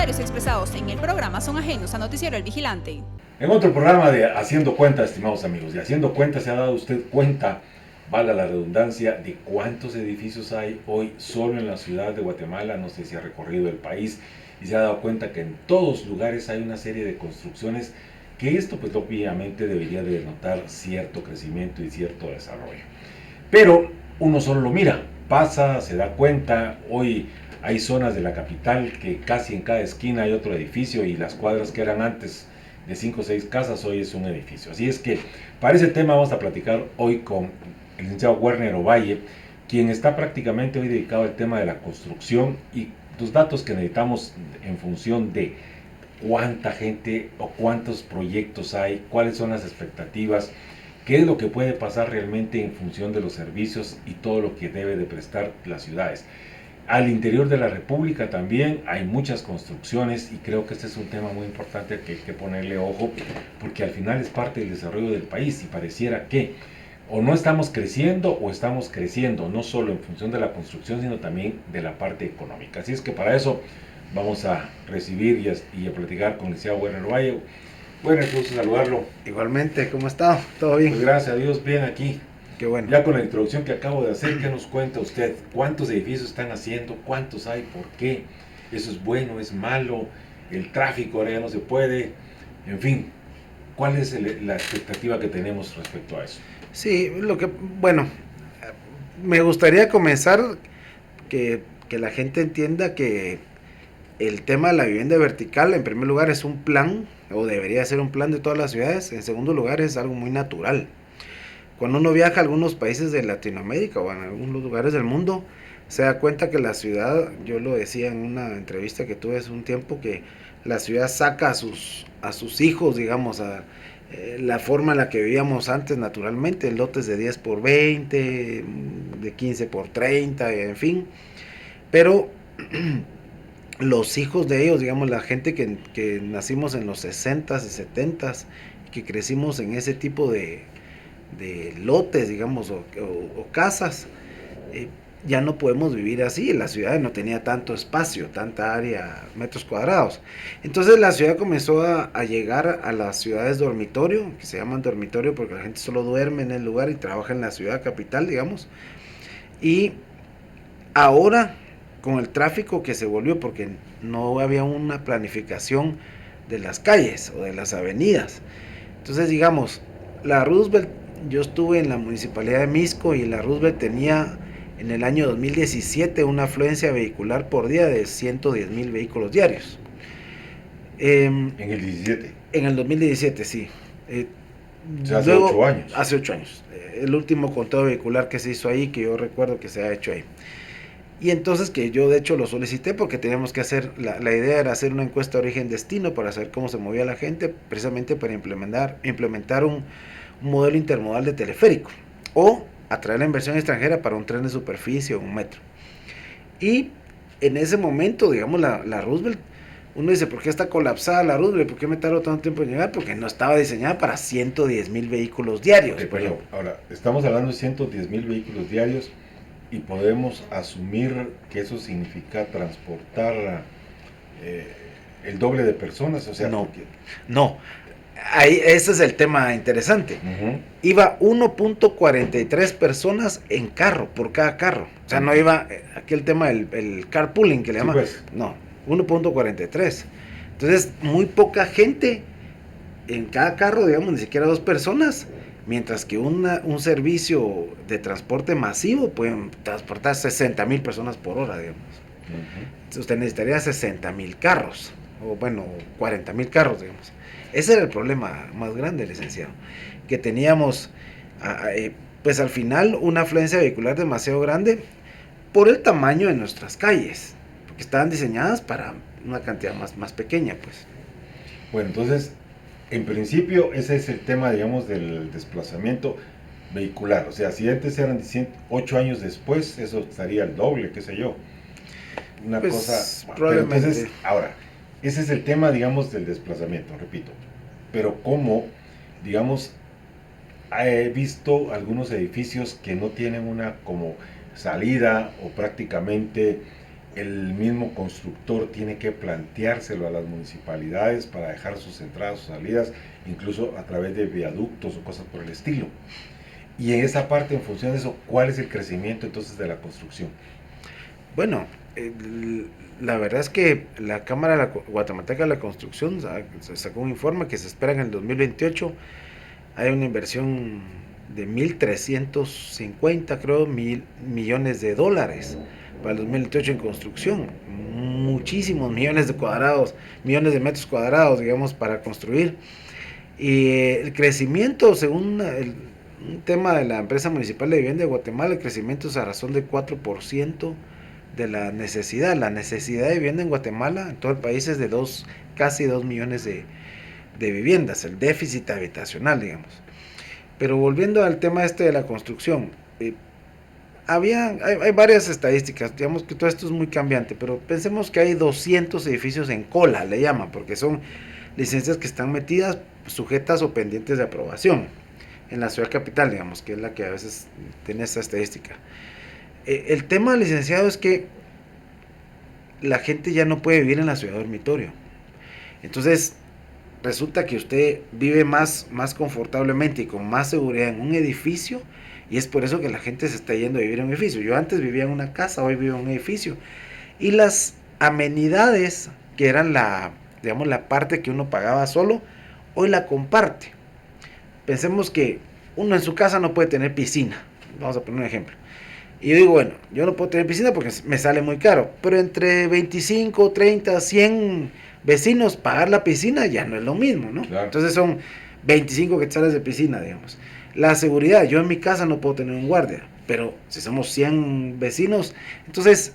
comentarios expresados en el programa son ajenos a Noticiero El Vigilante. En otro programa de Haciendo Cuenta, estimados amigos, de Haciendo Cuenta se ha dado usted cuenta, valga la redundancia, de cuántos edificios hay hoy solo en la ciudad de Guatemala. No sé si ha recorrido el país y se ha dado cuenta que en todos lugares hay una serie de construcciones que esto pues obviamente debería de denotar cierto crecimiento y cierto desarrollo. Pero uno solo lo mira, pasa, se da cuenta. Hoy hay zonas de la capital que casi en cada esquina hay otro edificio y las cuadras que eran antes de 5 o 6 casas hoy es un edificio. Así es que para ese tema vamos a platicar hoy con el licenciado Werner Ovalle, quien está prácticamente hoy dedicado al tema de la construcción y los datos que necesitamos en función de cuánta gente o cuántos proyectos hay, cuáles son las expectativas, qué es lo que puede pasar realmente en función de los servicios y todo lo que debe de prestar las ciudades. Al interior de la República también hay muchas construcciones y creo que este es un tema muy importante al que hay que ponerle ojo, porque al final es parte del desarrollo del país y pareciera que o no estamos creciendo o estamos creciendo, no solo en función de la construcción, sino también de la parte económica. Así es que para eso vamos a recibir y a platicar con el licenciado Werner Ovalle. Bueno, qué gusto saludarlo. Igualmente, ¿cómo está? ¿Todo bien? Pues gracias a Dios, bien aquí. Qué bueno. Ya con la introducción que acabo de hacer, ¿qué nos cuenta usted? ¿Cuántos edificios están haciendo? ¿Cuántos hay? ¿Por qué? ¿Eso es bueno? ¿Es malo? ¿El tráfico ahora ya no se puede? En fin, ¿cuál es la expectativa que tenemos respecto a eso? Sí, me gustaría comenzar que la gente entienda que el tema de la vivienda vertical, en primer lugar, es un plan, o debería ser un plan de todas las ciudades. En segundo lugar, es algo muy natural. Cuando uno viaja a algunos países de Latinoamérica o en algunos lugares del mundo, se da cuenta que la ciudad, yo lo decía en una entrevista que tuve hace un tiempo, que la ciudad saca a sus hijos, digamos, a la forma en la que vivíamos antes naturalmente, en lotes de 10 por 20, de 15 por 30, en fin. Pero los hijos de ellos, digamos, la gente que nacimos en los 60s y 70s, que crecimos en ese tipo de lotes, digamos, o casas, ya no podemos vivir así. La ciudad no tenía tanto espacio, tanta área, metros cuadrados. Entonces la ciudad comenzó a llegar a las ciudades dormitorio, que se llaman dormitorio porque la gente solo duerme en el lugar y trabaja en la ciudad capital, digamos. Y ahora, con el tráfico que se volvió, porque no había una planificación de las calles o de las avenidas. Entonces, digamos, la Roosevelt, yo estuve en la municipalidad de Misco y la Roosevelt tenía en el año 2017 una afluencia vehicular por día de 110,000 vehículos diarios. ¿En el 17? En el 2017, sí. Hace 8 años. Hace 8 años. El último conteo vehicular que se hizo ahí, que yo recuerdo que se ha hecho ahí. Y entonces que yo de hecho lo solicité porque teníamos que hacer, la idea era hacer una encuesta de origen-destino para saber cómo se movía la gente, precisamente para implementar un modelo intermodal de teleférico o atraer la inversión extranjera para un tren de superficie o un metro. Y en ese momento, digamos, la Roosevelt, uno dice, ¿por qué está colapsada la Roosevelt? ¿Por qué me tardó tanto tiempo en llegar? Porque no estaba diseñada para 110,000 vehículos diarios. Pero ahora, estamos hablando de 110,000 vehículos diarios y podemos asumir que eso significa transportar el doble de personas, o sea, no. Ahí, ese es el tema interesante. Iba 1.43 personas en carro, por cada carro. O sea, no iba, aquí el tema del carpooling que le llaman. Pues. No, 1.43. Entonces, muy poca gente en cada carro, digamos, ni siquiera 2 personas. Mientras que un servicio de transporte masivo pueden transportar 60,000 personas por hora, digamos. Entonces, usted necesitaría 60,000 carros, o bueno, 40,000 carros, digamos. Ese era el problema más grande, licenciado, que teníamos, pues al final, una afluencia vehicular demasiado grande por el tamaño de nuestras calles, porque estaban diseñadas para una cantidad más pequeña, pues. Bueno, entonces, en principio, ese es el tema, digamos, del desplazamiento vehicular. O sea, si antes eran 8 años después, eso estaría el doble, qué sé yo. Una pues, cosa... Probablemente. Pero entonces, ahora, ese es el tema, digamos, del desplazamiento, repito. Pero cómo, digamos, he visto algunos edificios que no tienen una como salida o prácticamente el mismo constructor tiene que planteárselo a las municipalidades para dejar sus entradas, sus salidas, incluso a través de viaductos o cosas por el estilo. Y en esa parte, en función de eso, ¿cuál es el crecimiento entonces de la construcción? Bueno, la verdad es que la Cámara Guatemalteca de la Construcción sacó un informe que se espera en el 2028 hay una inversión de 1.350, creo, millones de dólares para el 2028 en construcción. Muchísimos millones de cuadrados, millones de metros cuadrados, digamos, para construir. Y el crecimiento, según un tema de la empresa municipal de vivienda de Guatemala, el crecimiento es a razón de 4% de la necesidad. La necesidad de vivienda en Guatemala, en todo el país, es de casi 2 millones de viviendas, el déficit habitacional, digamos. Pero volviendo al tema de la construcción, hay varias estadísticas, digamos que todo esto es muy cambiante, pero pensemos que hay 200 edificios en cola, le llaman, porque son licencias que están metidas, sujetas o pendientes de aprobación en la ciudad capital, digamos, que es la que a veces tiene esta estadística. El tema, licenciado, es que la gente ya no puede vivir en la ciudad dormitorio. Entonces, resulta que usted vive más confortablemente y con más seguridad en un edificio, y es por eso que la gente se está yendo a vivir en un edificio. Yo antes vivía en una casa, hoy vivo en un edificio, y las amenidades, que eran la parte que uno pagaba solo, hoy la comparte. Pensemos que uno en su casa no puede tener piscina, vamos a poner un ejemplo. Y yo digo, bueno, yo no puedo tener piscina porque me sale muy caro, pero entre 25, 30, 100 vecinos pagar la piscina ya no es lo mismo, ¿no? Claro. Entonces son 25 quetzales de piscina, digamos. La seguridad, yo en mi casa no puedo tener un guardia, pero si somos 100 vecinos, entonces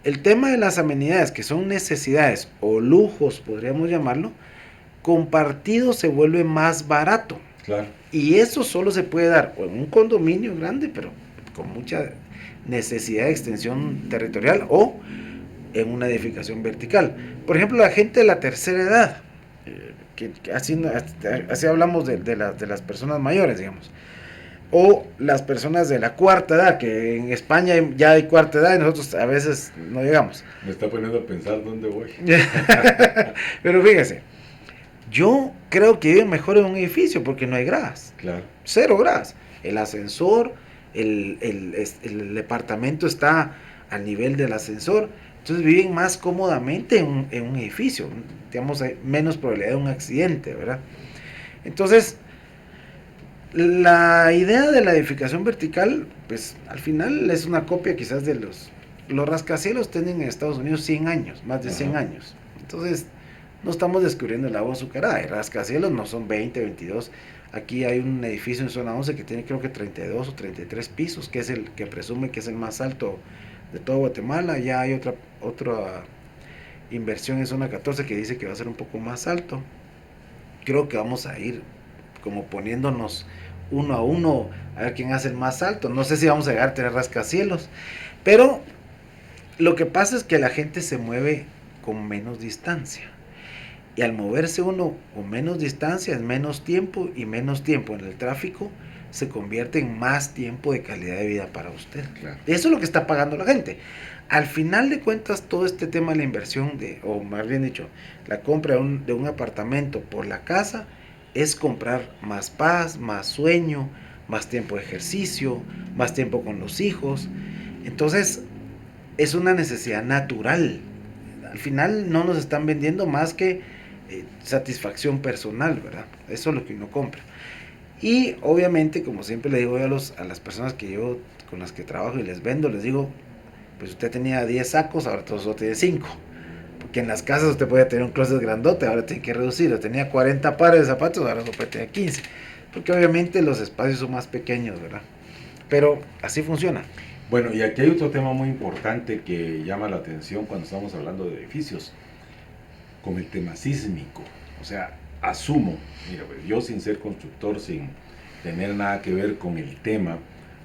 el tema de las amenidades, que son necesidades o lujos, podríamos llamarlo, compartido se vuelve más barato. Claro. Y eso solo se puede dar o en un condominio grande, pero con mucha necesidad de extensión territorial, o en una edificación vertical. Por ejemplo, la gente de la tercera edad, que así hablamos de las personas mayores, digamos, o las personas de la cuarta edad, que en España ya hay cuarta edad y nosotros a veces no llegamos. Me está poniendo a pensar dónde voy. Pero fíjese, yo creo que viven mejor en un edificio porque no hay gradas. Claro. 0 gradas. El ascensor, el departamento está al nivel del ascensor. Entonces viven más cómodamente en un edificio. Digamos, hay menos probabilidad de un accidente, ¿verdad? Entonces, la idea de la edificación vertical, pues al final es una copia quizás de los rascacielos tienen en Estados Unidos 100 años, más de 100 años. Entonces, no estamos descubriendo el agua azucarada. El rascacielos no son 20, 22. Aquí hay un edificio en zona 11 que tiene creo que 32 o 33 pisos, que es el que presume que es el más alto de todo Guatemala. Ya hay otra inversión en zona 14 que dice que va a ser un poco más alto. Creo que vamos a ir como poniéndonos uno a uno a ver quién hace el más alto. No sé si vamos a llegar a tener rascacielos, pero lo que pasa es que la gente se mueve con menos distancia. Y al moverse uno con menos distancia, es menos tiempo, y menos tiempo en el tráfico se convierte en más tiempo de calidad de vida para usted. Claro. Eso es lo que está pagando la gente. Al final de cuentas, todo este tema de la inversión, o más bien dicho, la compra de un apartamento por la casa, es comprar más paz, más sueño, más tiempo de ejercicio, más tiempo con los hijos. Entonces, es una necesidad natural. Al final no nos están vendiendo más que satisfacción personal, ¿verdad? Eso es lo que uno compra. Y obviamente, como siempre le digo a las personas con las que trabajo y les vendo, les digo, pues usted tenía 10 sacos, ahora solo tiene 5. Porque en las casas usted podía tener un closet grandote, ahora tiene que reducirlo. Tenía 40 pares de zapatos, ahora solo puede tener 15. Porque obviamente los espacios son más pequeños, ¿verdad? Pero así funciona. Bueno, y aquí hay otro tema muy importante que llama la atención cuando estamos hablando de edificios, como el tema sísmico. O sea, asumo, mira, pues, yo sin ser constructor, sin tener nada que ver con el tema,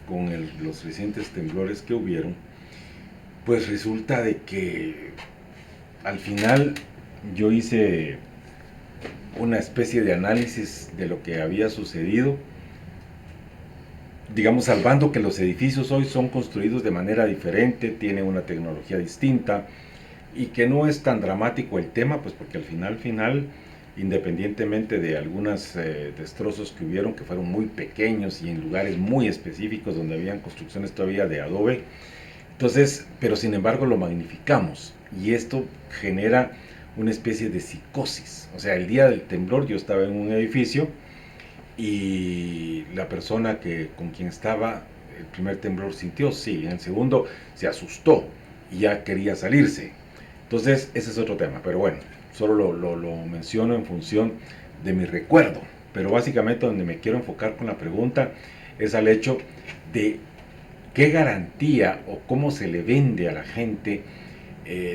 con los recientes temblores que hubieron, pues resulta de que al final yo hice una especie de análisis de lo que había sucedido digamos, salvando que los edificios hoy son construidos de manera diferente, tienen una tecnología distinta y que no es tan dramático el tema, pues porque al final, independientemente de algunos destrozos que hubieron, que fueron muy pequeños y en lugares muy específicos donde habían construcciones todavía de adobe, entonces, pero sin embargo lo magnificamos y esto genera una especie de psicosis. O sea, el día del temblor yo estaba en un edificio y la persona con quien estaba, el primer temblor sintió, sí, en el segundo se asustó y ya quería salirse. Entonces, ese es otro tema, pero bueno, solo lo menciono en función de mi recuerdo. Pero básicamente donde me quiero enfocar con la pregunta es al hecho de qué garantía o cómo se le vende a la gente,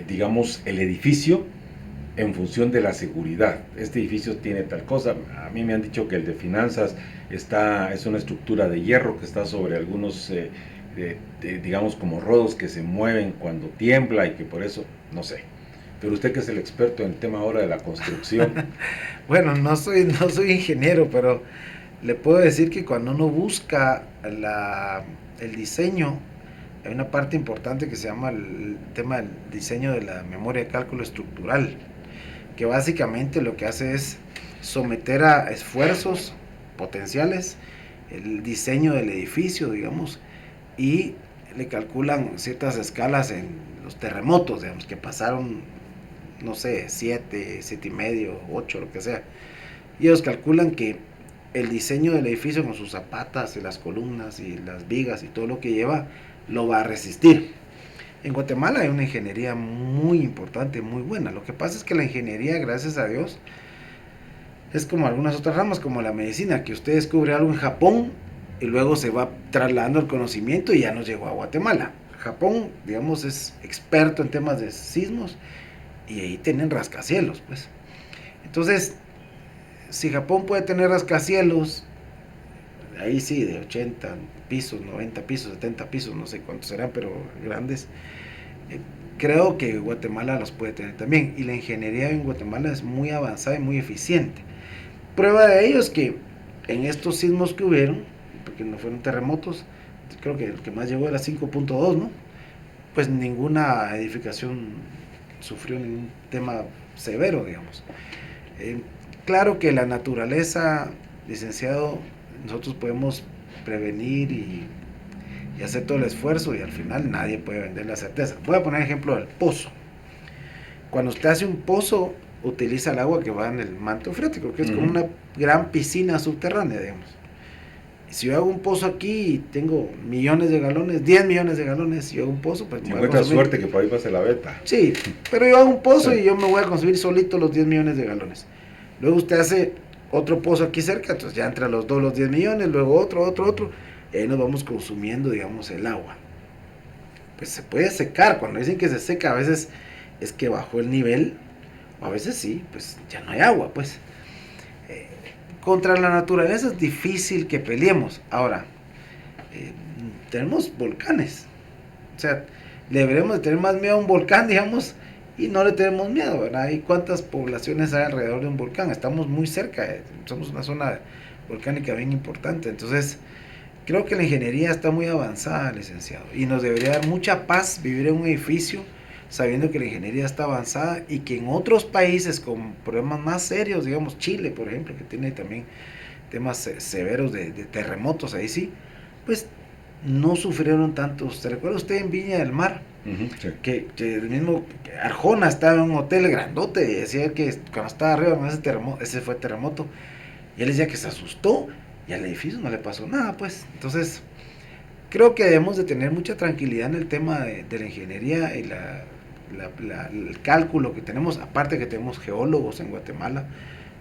digamos, el edificio en función de la seguridad. Este edificio tiene tal cosa. A mí me han dicho que el de finanzas es una estructura de hierro que está sobre algunos, digamos, como rodos que se mueven cuando tiembla y que por eso, no sé. Pero usted que es el experto en el tema ahora de la construcción. Bueno, no soy ingeniero, pero le puedo decir que cuando uno busca el diseño, hay una parte importante que se llama el tema del diseño de la memoria de cálculo estructural, que básicamente lo que hace es someter a esfuerzos potenciales el diseño del edificio, digamos, y le calculan ciertas escalas en los terremotos, digamos, que pasaron, no sé, 7 y medio, 8, lo que sea. Y ellos calculan que el diseño del edificio con sus zapatas y las columnas y las vigas y todo lo que lleva, lo va a resistir. En Guatemala hay una ingeniería muy importante, muy buena. Lo que pasa es que la ingeniería, gracias a Dios, es como algunas otras ramas, como la medicina, que usted descubre algo en Japón y luego se va trasladando el conocimiento y ya nos llegó a Guatemala. Japón, digamos, es experto en temas de sismos y ahí tienen rascacielos, pues. Entonces, si Japón puede tener rascacielos, ahí sí, de 80 pisos, 90 pisos, 70 pisos, no sé cuántos serán, pero grandes, creo que Guatemala los puede tener también. Y la ingeniería en Guatemala es muy avanzada y muy eficiente. Prueba de ello es que en estos sismos que hubieron, porque no fueron terremotos, creo que el que más llegó era 5.2, ¿no? Pues ninguna edificación sufrió ningún tema severo, digamos. Claro que la naturaleza, licenciado, nosotros podemos prevenir y hacer todo el esfuerzo y al final nadie puede vender la certeza. Voy a poner ejemplo del pozo. Cuando usted hace un pozo, utiliza el agua que va en el manto freático, que es como una gran piscina subterránea, digamos. Si yo hago un pozo aquí y tengo millones de galones, 10 millones de galones, si yo hago un pozo, pues... Si encuentra suerte que por ahí pase la beta. Sí, pero yo hago un pozo y yo me voy a consumir solito los 10 millones de galones. Luego usted hace otro pozo aquí cerca, entonces ya entre los dos los 10 millones, luego otro, y ahí nos vamos consumiendo, digamos, el agua. Pues se puede secar, cuando dicen que se seca, a veces es que bajó el nivel, o a veces sí, pues ya no hay agua, pues. Contra la naturaleza es difícil que peleemos. Ahora, tenemos volcanes, o sea, deberíamos de tener más miedo a un volcán, digamos, y no le tenemos miedo, ¿verdad? ¿Y cuántas poblaciones hay alrededor de un volcán? Estamos muy cerca, somos una zona volcánica bien importante, entonces creo que la ingeniería está muy avanzada, licenciado, y nos debería dar mucha paz vivir en un edificio sabiendo que la ingeniería está avanzada y que en otros países con problemas más serios, digamos Chile, por ejemplo, que tiene también temas severos de terremotos, ahí sí, pues no sufrieron tanto. ¿Se recuerda usted en Viña del Mar? Sí. Que el mismo Arjona estaba en un hotel grandote y decía que cuando estaba arriba con ese fue terremoto, y él decía que se asustó y al edificio no le pasó nada, pues. Entonces creo que debemos de tener mucha tranquilidad en el tema de la ingeniería y el cálculo que tenemos, aparte que tenemos geólogos en Guatemala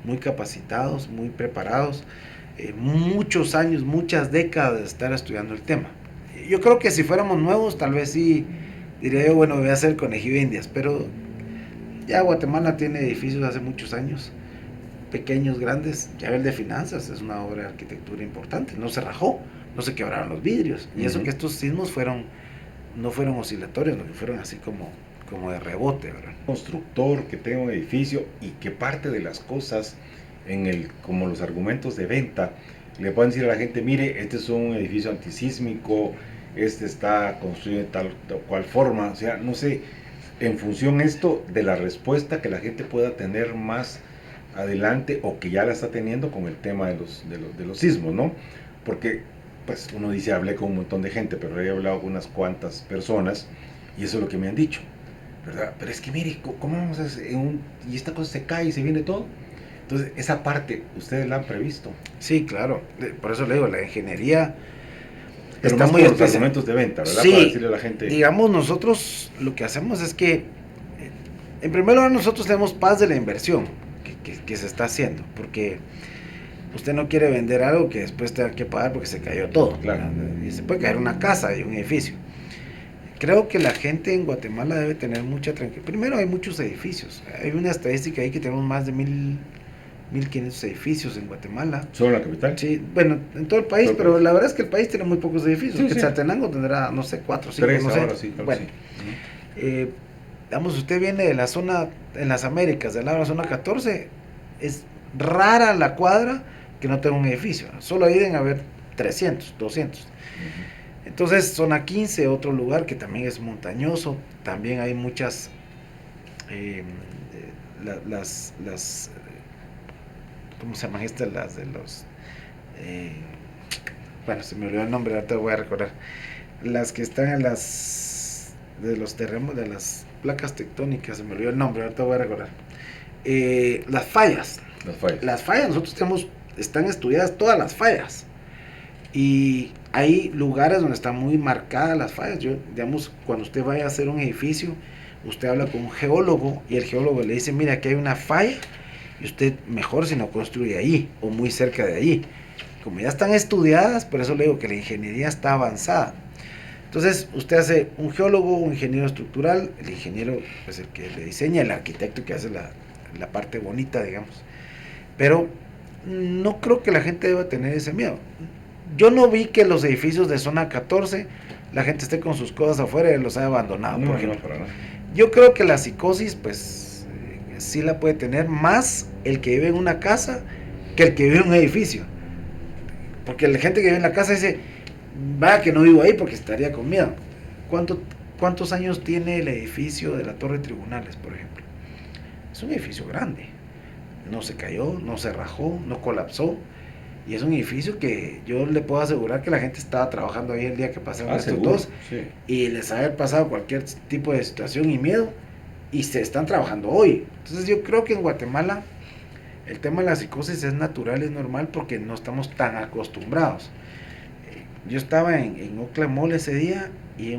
muy capacitados, muy preparados, muchos años, muchas décadas de estar estudiando el tema. Yo creo que si fuéramos nuevos, tal vez sí diría yo, bueno, voy a hacer conejillo de indias, pero ya Guatemala tiene edificios hace muchos años, pequeños, grandes. Ya el de finanzas es una obra de arquitectura importante, no se rajó, no se quebraron los vidrios, y eso que estos sismos no fueron oscilatorios, no que fueron así como de rebote, ¿verdad? Constructor que tenga un edificio y que parte de las cosas como los argumentos de venta Le pueden decir a la gente, mire, este es un edificio antisísmico, este está construido de tal o cual forma, o sea, no sé, en función esto de la respuesta que la gente pueda tener más adelante o que ya la está teniendo con el tema de los sismos, ¿no? Porque, pues, uno dice, hablé con un montón de gente, pero he hablado con unas cuantas personas y eso es lo que me han dicho, ¿verdad? Pero es que, mire, ¿cómo vamos a hacer? Y esta cosa se cae y se viene todo. Entonces, esa parte, ¿ustedes la han previsto? Sí, claro. Por eso le digo, la ingeniería Pero está más muy por los especial. argumentos de venta, ¿verdad? Sí, Para decirle a la gente. digamos, nosotros lo que hacemos es que, en primer lugar, nosotros tenemos paz de la inversión que se está haciendo, porque usted no quiere vender algo que después tenga que pagar porque se cayó todo. Claro. Y se puede caer una casa y un edificio. Creo que la gente en Guatemala debe tener mucha tranquilidad. Primero, hay muchos edificios. Hay una estadística ahí que tenemos más de 1,500 edificios en Guatemala. ¿Solo en la capital? Sí, bueno, en todo el país, Todo el pero país. la verdad es que el país tiene muy pocos edificios. Sí, sí. Quetzaltenango tendrá, no sé, 4 o 5, 3 no sé. ahora, sí, claro, Bueno, sí. digamos, usted viene de la zona, en las Américas, del lado de la zona 14, es rara la cuadra que no tenga un edificio. Solo ahí deben haber 300, 200. Entonces, zona 15, otro lugar que también es montañoso, también hay muchas, ¿cómo se llaman estas? Las de los, bueno, se me olvidó el nombre, ahorita voy a recordar. Las que están en de los terremotos, de las placas tectónicas, se me olvidó el nombre, ahorita voy a recordar. Las fallas. Las fallas, nosotros tenemos, están estudiadas todas las fallas. Y hay lugares donde están muy marcadas las fallas. Digamos, cuando usted vaya a hacer un edificio, usted habla con un geólogo y el geólogo le dice, mira, aquí hay una falla y usted mejor si no construye ahí o muy cerca de ahí. Como ya están estudiadas, por eso le digo que la ingeniería está avanzada. Entonces, usted hace un geólogo, un ingeniero estructural, el ingeniero es el que le diseña, el arquitecto que hace la parte bonita, digamos. Pero no creo que la gente deba tener ese miedo. Yo no vi que los edificios de zona 14 la gente esté con sus cosas afuera y los haya abandonado, por ejemplo. Para nada. Yo creo que la psicosis, pues, sí la puede tener más el que vive en una casa que el que vive en un edificio. Porque la gente que vive en la casa dice, vaya que no vivo ahí porque estaría con miedo. ¿Cuántos años tiene el edificio de la Torre de Tribunales, por ejemplo? Es un edificio grande. No se cayó, no se rajó, no colapsó. Y es un edificio que yo le puedo asegurar que la gente estaba trabajando ahí el día que pasaron estos seguro, dos. sí. Y les haber pasado cualquier tipo de situación y miedo. Y se están trabajando hoy. Entonces yo creo que en Guatemala el tema de la psicosis es natural, es normal porque no estamos tan acostumbrados. Yo estaba en Oakland Mall ese día y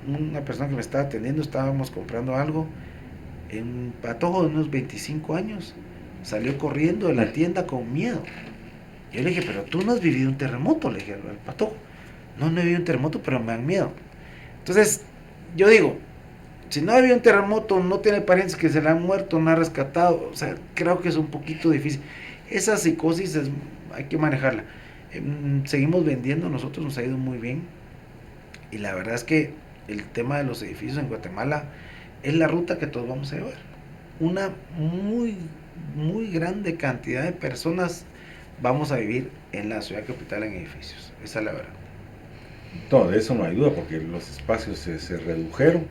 una persona que me estaba atendiendo, estábamos comprando algo. Un patojo de unos 25 años salió corriendo de la tienda con miedo. Yo le dije, pero tú no has vivido un terremoto, le dije al patojo. No he vivido un terremoto, pero me dan miedo. Entonces, yo digo, si no ha habido un terremoto, no tiene parientes que se le han muerto, no ha rescatado, o sea, creo que es un poquito difícil. Esa psicosis hay que manejarla. Seguimos vendiendo, nosotros nos ha ido muy bien. Y la verdad es que el tema de los edificios en Guatemala es la ruta que todos vamos a llevar. Una muy, muy grande cantidad de personas vamos a vivir en la ciudad capital en edificios. Esa es la verdad. No, de eso no hay duda, porque los espacios se redujeron,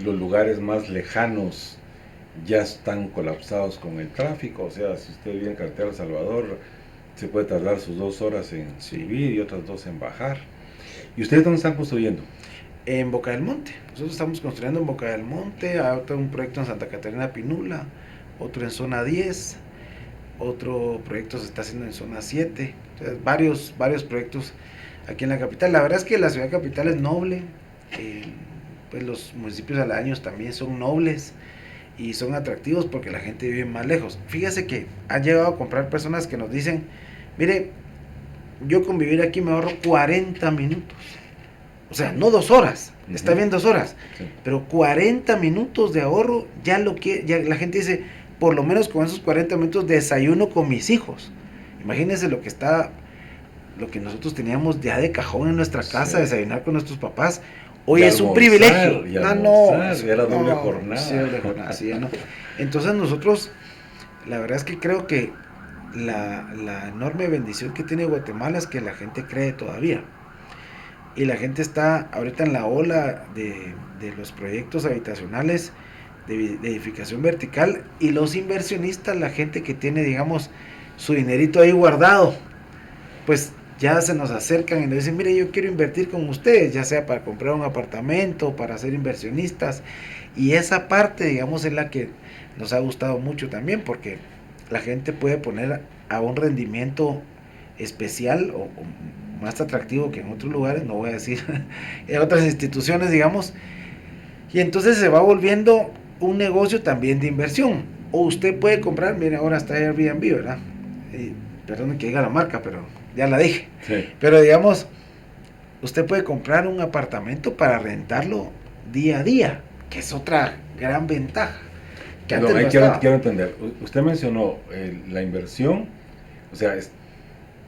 los lugares más lejanos ya están colapsados con el tráfico. O sea, si usted vive en carretera El Salvador, se puede tardar sus 2 horas en subir y otras 2 en bajar. ¿Y ustedes dónde están construyendo? En Boca del Monte. Nosotros estamos construyendo en Boca del Monte, otro un proyecto en Santa Catarina Pinula, otro en zona 10, otro proyecto se está haciendo en zona 7, varios proyectos aquí en la capital. La verdad es que la ciudad capital es noble, pues los municipios aledaños también son nobles y son atractivos porque la gente vive más lejos. Fíjese que han llegado a comprar personas que nos dicen, mire, yo con vivir aquí me ahorro 40 minutos. O sea, no 2 horas, está bien 2 horas, sí, pero 40 minutos de ahorro, ya la gente dice, por lo menos con esos 40 minutos desayuno con mis hijos. Imagínense lo que nosotros teníamos ya de cajón en nuestra casa, sí, desayunar con nuestros papás. Hoy es un privilegio. Era doble jornada. Sí, doble jornada, sí, ya no. Entonces nosotros, la verdad es que creo que la enorme bendición que tiene Guatemala es que la gente cree todavía. Y la gente está ahorita en la ola de los proyectos habitacionales de edificación vertical, y los inversionistas, la gente que tiene, digamos, su dinerito ahí guardado, pues ya se nos acercan y nos dicen, mire, yo quiero invertir con ustedes, ya sea para comprar un apartamento, para ser inversionistas. Y esa parte, digamos, es la que nos ha gustado mucho también, porque la gente puede poner a un rendimiento especial o más atractivo que en otros lugares, no voy a decir en otras instituciones, digamos, y entonces se va volviendo un negocio también de inversión. O usted puede comprar, mire, ahora está Airbnb, ¿verdad? Perdón que diga la marca, pero ya la dije. Sí. Pero digamos, usted puede comprar un apartamento para rentarlo día a día, que es otra gran ventaja. Que No, antes ahí no quiero, estaba. quiero entender. Usted mencionó la inversión, o sea,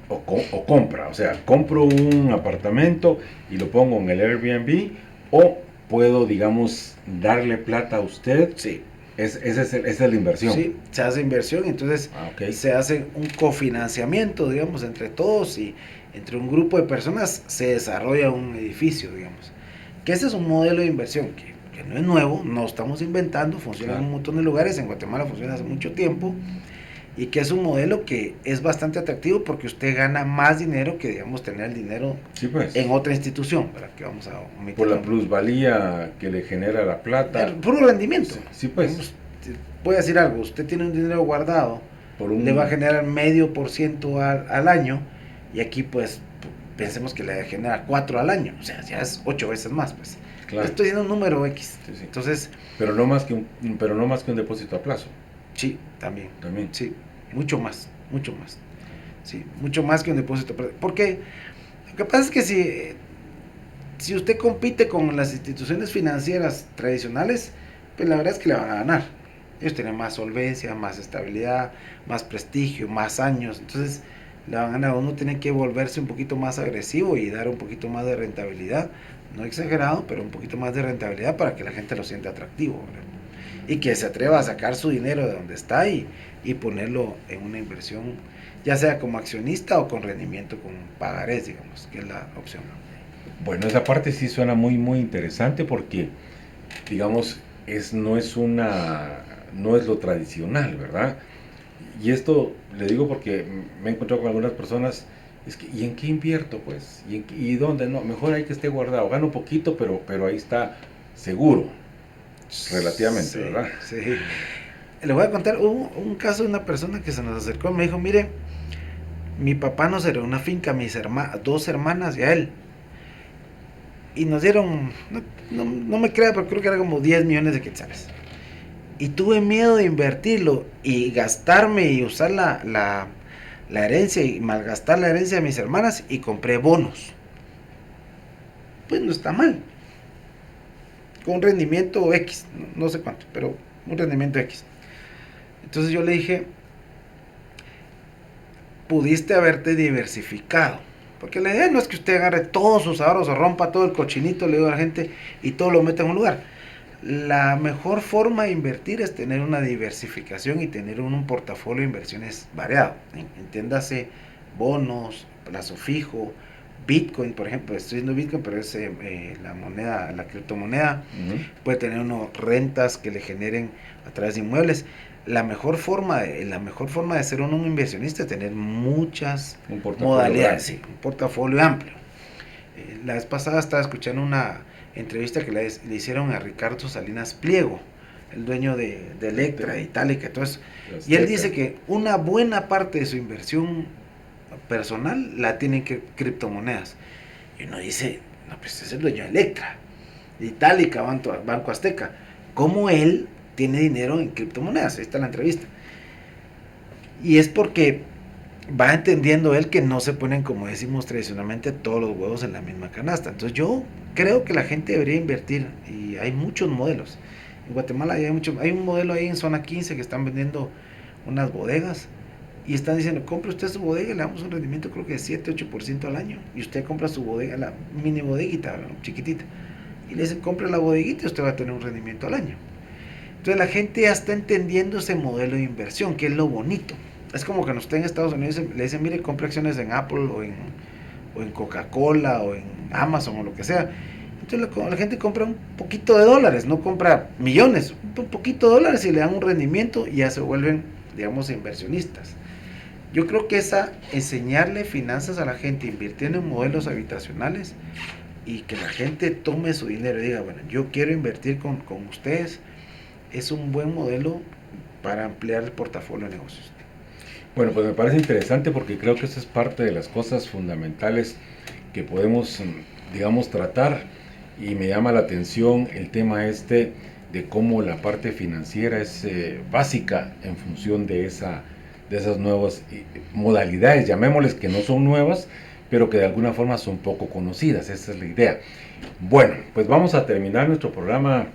o compra, o sea, compro un apartamento y lo pongo en el Airbnb, o puedo, digamos, darle plata a usted. Sí, Esa es la inversión. sí, se hace inversión, entonces Ok. se hace un cofinanciamiento, digamos, entre todos, y entre un grupo de personas se desarrolla un edificio, digamos. Que ese es un modelo de inversión que no es nuevo, no estamos inventando, funciona Claro. en un montón de lugares, en Guatemala funciona hace mucho tiempo, y que es un modelo que es bastante atractivo porque usted gana más dinero que, digamos, tener el dinero Sí, pues. en otra institución, ¿verdad? Que vamos a omitir. Por la plusvalía que le genera la plata. Puro rendimiento. Sí, sí, pues. Digamos, voy a decir algo, usted tiene un dinero guardado, Por un... le va a generar 0,5% al año, y aquí pues pensemos que le genera 4 al año, o sea, ya es 8 veces más, pues. Claro. Estoy diciendo un número X. Sí, sí. Entonces, Pero no más que un depósito a plazo. sí, también. También. Sí, mucho más, mucho más. Sí, mucho más que un depósito. Porque lo que pasa es que si usted compite con las instituciones financieras tradicionales, pues la verdad es que le van a ganar. Ellos tienen más solvencia, más estabilidad, más prestigio, más años. Entonces, le van a ganar. Uno tiene que volverse un poquito más agresivo y dar un poquito más de rentabilidad. No exagerado, pero un poquito más de rentabilidad para que la gente lo sienta atractivo, ¿verdad? Y que se atreva a sacar su dinero de donde está y ponerlo en una inversión, ya sea como accionista o con rendimiento con pagarés, digamos, que es la opción. Bueno, esa parte sí suena muy, muy interesante porque, digamos, no es lo tradicional, ¿verdad? Y esto le digo porque me he encontrado con algunas personas, es que, ¿y en qué invierto, pues? ¿Y dónde? No, mejor hay que esté guardado, gano poquito, pero ahí está seguro, relativamente, Sí, ¿verdad? sí. Le voy a contar un caso de una persona que se nos acercó y me dijo, mire, mi papá nos heredó una finca, dos hermanas y a él. Y nos dieron, no me crea, pero creo que era como 10 millones de quetzales. Y tuve miedo de invertirlo y gastarme y usar la herencia y malgastar la herencia de mis hermanas, y compré bonos. Pues no está mal. Con un rendimiento X, no sé cuánto, pero un rendimiento X. Entonces yo le dije, pudiste haberte diversificado. Porque la idea no es que usted agarre todos sus ahorros o rompa todo el cochinito, le digo a la gente, y todo lo meta en un lugar. La mejor forma de invertir es tener una diversificación y tener un portafolio de inversiones variado. Entiéndase, bonos, plazo fijo, Bitcoin, por ejemplo. Estoy diciendo Bitcoin, pero es la moneda, la criptomoneda. Puede tener unas rentas que le generen a través de inmuebles. La mejor forma de ser un inversionista es tener muchas modalidades, sí, un portafolio amplio. La vez pasada estaba escuchando una entrevista que le hicieron a Ricardo Salinas Pliego, el dueño de Electra, de Itálica, todo eso. Y él dice que una buena parte de su inversión personal la tiene en criptomonedas. Y uno dice, no, pues es el dueño de Electra, de Itálica, Banco Azteca. ¿Cómo él tiene dinero en criptomonedas? Ahí está la entrevista. Y es porque va entendiendo él que no se ponen, como decimos tradicionalmente, todos los huevos en la misma canasta. Entonces yo creo que la gente debería invertir, y hay muchos modelos. En Guatemala hay un modelo ahí en zona 15 que están vendiendo unas bodegas y están diciendo, compre usted su bodega y le damos un rendimiento creo que de 7-8% al año, y usted compra su bodega, la mini bodeguita, ¿no?, chiquitita, y le dicen, compre la bodeguita y usted va a tener un rendimiento al año. Entonces la gente ya está entendiendo ese modelo de inversión, que es lo bonito. es como que no esté en Estados Unidos le dicen, mire, compre acciones en Apple o en Coca-Cola o en Amazon o lo que sea. Entonces la gente compra un poquito de dólares, no compra millones, un poquito de dólares y le dan un rendimiento y ya se vuelven, digamos, inversionistas. Yo creo que enseñarle finanzas a la gente invirtiendo en modelos habitacionales y que la gente tome su dinero y diga, bueno, yo quiero invertir con ustedes, es un buen modelo para ampliar el portafolio de negocios. Bueno, pues me parece interesante porque creo que eso es parte de las cosas fundamentales que podemos, digamos, tratar, y me llama la atención el tema de cómo la parte financiera es básica en función de esas nuevas modalidades, llamémosles, que no son nuevas, pero que de alguna forma son poco conocidas. Esa es la idea. Bueno, pues vamos a terminar nuestro programa,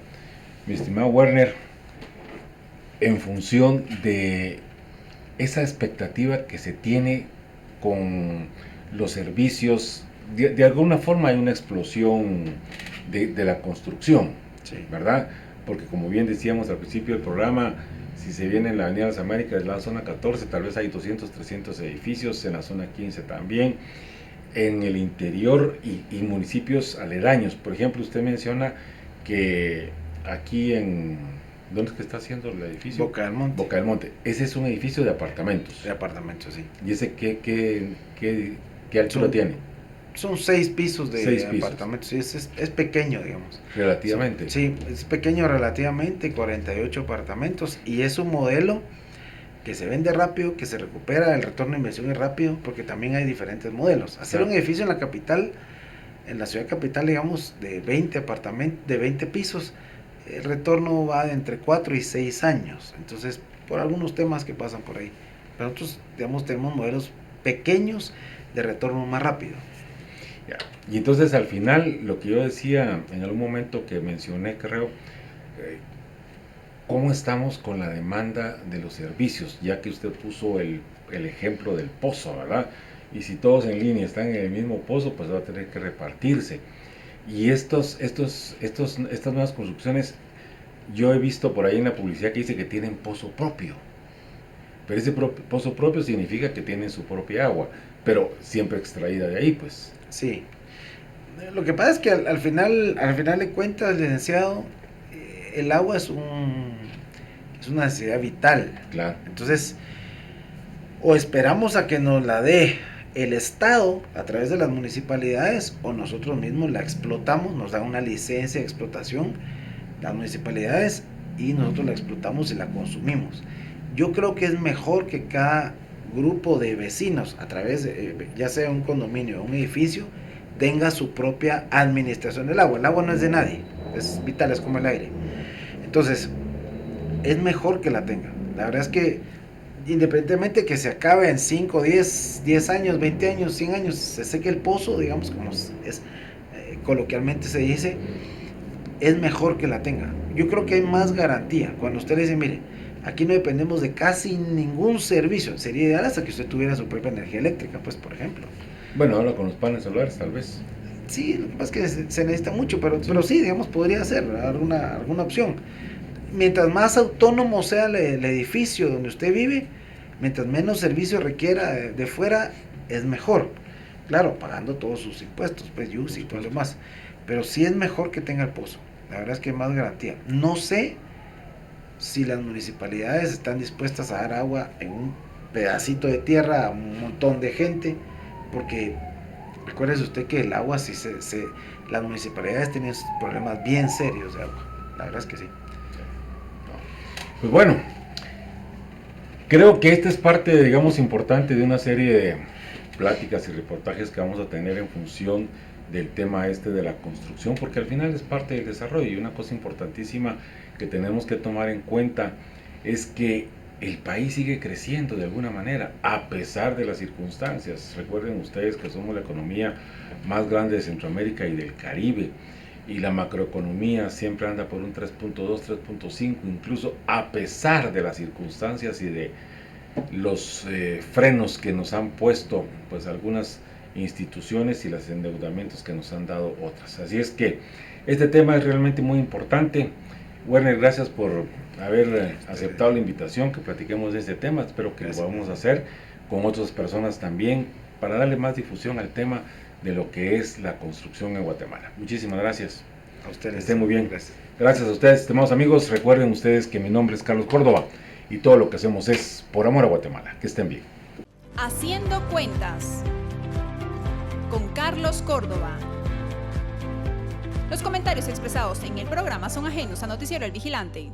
mi estimado Werner, en función de esa expectativa que se tiene con los servicios. De alguna forma hay una explosión de la construcción, sí, ¿verdad? Porque como bien decíamos al principio del programa, si se viene en la Avenida de las Américas, en la zona 14, tal vez hay 200, 300 edificios, en la zona 15 también, en el interior y municipios aledaños. Por ejemplo, usted menciona que aquí ¿dónde es que está haciendo el edificio? Boca del Monte. Boca del Monte. Ese es un edificio de apartamentos. De apartamentos, sí. ¿Y ese qué altura tiene? Son 6 pisos de 6 pisos. apartamentos, sí, es pequeño, digamos. Relativamente. Sí, es pequeño relativamente, 48 apartamentos, y es un modelo que se vende rápido, que se recupera, el retorno de inversión es rápido, porque también hay diferentes modelos. Hacer un edificio en la capital, en la ciudad capital, digamos, de 20 apartamentos, de 20 pisos, el retorno va de entre 4 y 6 años, entonces, por algunos temas que pasan por ahí. Pero nosotros, digamos, tenemos modelos pequeños de retorno más rápido. Y entonces al final, lo que yo decía en algún momento que mencioné, creo, ¿cómo estamos con la demanda de los servicios? Ya que usted puso el ejemplo del pozo, ¿verdad? Y si todos en línea están en el mismo pozo, pues va a tener que repartirse. Y estas nuevas construcciones, yo he visto por ahí en la publicidad que dice que tienen pozo propio. Pero ese pozo propio significa que tienen su propia agua, pero siempre extraída de ahí, pues. Sí. Lo que pasa es que al final de cuentas, licenciado, el agua es una necesidad vital. Claro. Entonces, o esperamos a que nos la dé el Estado a través de las municipalidades, o nosotros mismos la explotamos, nos dan una licencia de explotación las municipalidades y nosotros la explotamos y la consumimos. Yo creo que es mejor que cada grupo de vecinos, a través de, ya sea un condominio o un edificio, tenga su propia administración del agua. El agua no es de nadie, es vital, es como el aire. Entonces, es mejor que la tenga. La verdad es que, independientemente que se acabe en 5, 10 años, 20 años, 100 años, se seque el pozo, digamos, como coloquialmente se dice, es mejor que la tenga. Yo creo que hay más garantía. Cuando usted le dice, mire, aquí no dependemos de casi ningún servicio, sería ideal hasta que usted tuviera su propia energía eléctrica, pues, por ejemplo. Bueno, ahora con los paneles solares, tal vez. Sí, lo que pasa es que se necesita mucho, pero sí, digamos, podría ser alguna opción. Mientras más autónomo sea el edificio donde usted vive, mientras menos servicio requiera de fuera, es mejor. Claro, pagando todos sus impuestos, pues, UCI y todo lo demás. Pero sí es mejor que tenga el pozo. La verdad es que hay más garantía. No sé si las municipalidades están dispuestas a dar agua en un pedacito de tierra a un montón de gente, porque recuérdese usted que el agua, si las municipalidades tienen problemas bien serios de agua. La verdad es que sí. Pues bueno, creo que esta es parte, digamos, importante de una serie de pláticas y reportajes que vamos a tener en función del tema de la construcción, porque al final es parte del desarrollo. Y una cosa importantísima que tenemos que tomar en cuenta es que el país sigue creciendo de alguna manera, a pesar de las circunstancias. Recuerden ustedes que somos la economía más grande de Centroamérica y del Caribe, y la macroeconomía siempre anda por un 3.2, 3.5, incluso a pesar de las circunstancias y de los frenos que nos han puesto pues algunas instituciones y los endeudamientos que nos han dado otras. Así es que este tema es realmente muy importante. Werner, gracias por haber aceptado la invitación, que platiquemos de este tema. Espero que Gracias. lo vamos a hacer con otras personas también para darle más difusión al tema de lo que es la construcción en Guatemala. Muchísimas gracias. A ustedes. Que estén muy bien. Gracias. Gracias a ustedes, estimados amigos. Recuerden ustedes que mi nombre es Carlos Córdoba y todo lo que hacemos es por amor a Guatemala. Que estén bien. Haciendo Cuentas con Carlos Córdoba. Los comentarios expresados en el programa son ajenos a Noticiero El Vigilante.